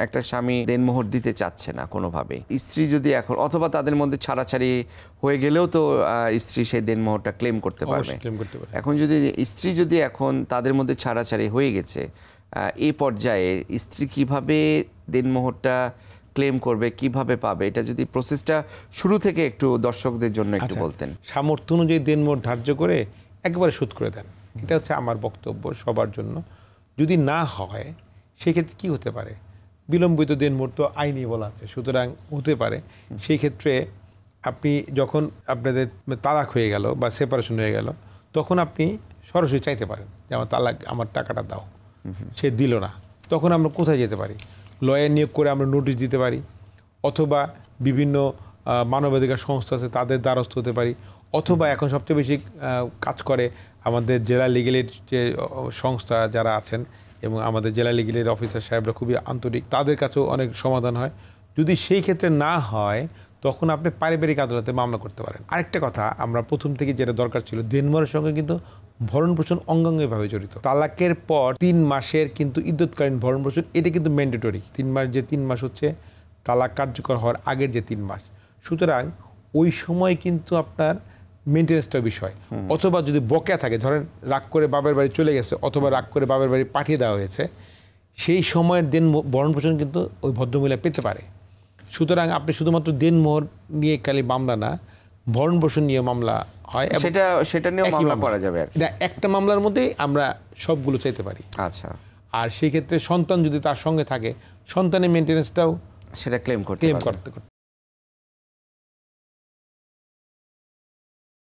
একটা স্বামী দেনমোহর দিতে চাচ্ছে না কোনোভাবে, স্ত্রী যদি এখন অথবা তাদের মধ্যে ছাড়াছাড়ি হয়ে গেলেও তো স্ত্রী সেই দেনমোহরটা ক্লেম করতে পারবে। এখন যদি স্ত্রী যদি এখন তাদের মধ্যে ছাড়াছাড়ি হয়ে গেছে, এই পর্যায়ে স্ত্রী কিভাবে দেনমোহরটা ক্লেম করবে, কিভাবে পাবে, এটা যদি প্রসেসটা শুরু থেকে একটু দর্শকদের জন্য একটু বলতেন। সামর্থ্য অনুযায়ী দেনমোহর ধার্য করে একবারে শোধ করে দেন, এটা হচ্ছে আমার বক্তব্য সবার জন্য। যদি না হয় সেক্ষেত্রে কি হতে পারে, বিলম্বিত দেনমোহর তো আইনি বলা আছে, সুতরাং হতে পারে সেই ক্ষেত্রে আপনি যখন আপনাদের তালাক হয়ে গেল বা সেপারেশন হয়ে গেল, তখন আপনি সরাসরি চাইতে পারেন যে আমার তালাক, আমার টাকাটা দাও। সে দিল না, তখন আমরা কোথায় যেতে পারি? লয়ার নিয়োগ করে আমরা নোটিশ দিতে পারি, অথবা বিভিন্ন মানবাধিকার সংস্থা আছে তাদের দ্বারস্থ হতে পারি, অথবা এখন সবচেয়ে বেশি কাজ করে আমাদের জেলা লিগেলের যে সংস্থা যারা আছেন এবং আমাদের জেলা লিগেলের অফিসার সাহেবরা খুবই আন্তরিক, তাদের কাছেও অনেক সমাধান হয়। যদি সেই ক্ষেত্রে না হয় তখন আপনি পারিবারিক আদালতে মামলা করতে পারেন। আরেকটা কথা, আমরা প্রথম থেকে যেটা দরকার ছিল, দেনমোহরের সঙ্গে কিন্তু ভরণ-পোষণ অঙ্গাঙ্গিভাবে জড়িত। তালাকের পর 3 মাসের কিন্তু ইদ্যৎকালীন ভরণ-পোষণ, এটা কিন্তু ম্যান্ডেটরি। 3 মাস, যে 3 মাস হচ্ছে তালাক কার্যকর হওয়ার আগের যে 3 মাস, সুতরাং ওই সময় কিন্তু আপনার মেনটেন্যান্সটা বিষয়। অথবা যদি বকেয়া থাকে, ধরেন রাগ করে বাবার বাড়ি চলে গেছে অথবা রাগ করে বাবার বাড়ি পাঠিয়ে দেওয়া হয়েছে, সেই সময়ের ভরণ-পোষণ কিন্তু ওই ভদ্রমহিলা পেতে পারে। সুতরাং আপনি শুধুমাত্র দেনমোহর নিয়ে খালি মামলা না, ভরণ-পোষণ নিয়ে মামলা হয়, সেটা নিয়ে মামলা করা যাবে। এটা একটা মামলার মধ্যেই আমরা সবগুলো চাইতে পারি। আচ্ছা। আর সেই ক্ষেত্রে সন্তান যদি তার সঙ্গে থাকে, সন্তানের মেনটেন্যান্সটাও সেটা ক্লেম করতে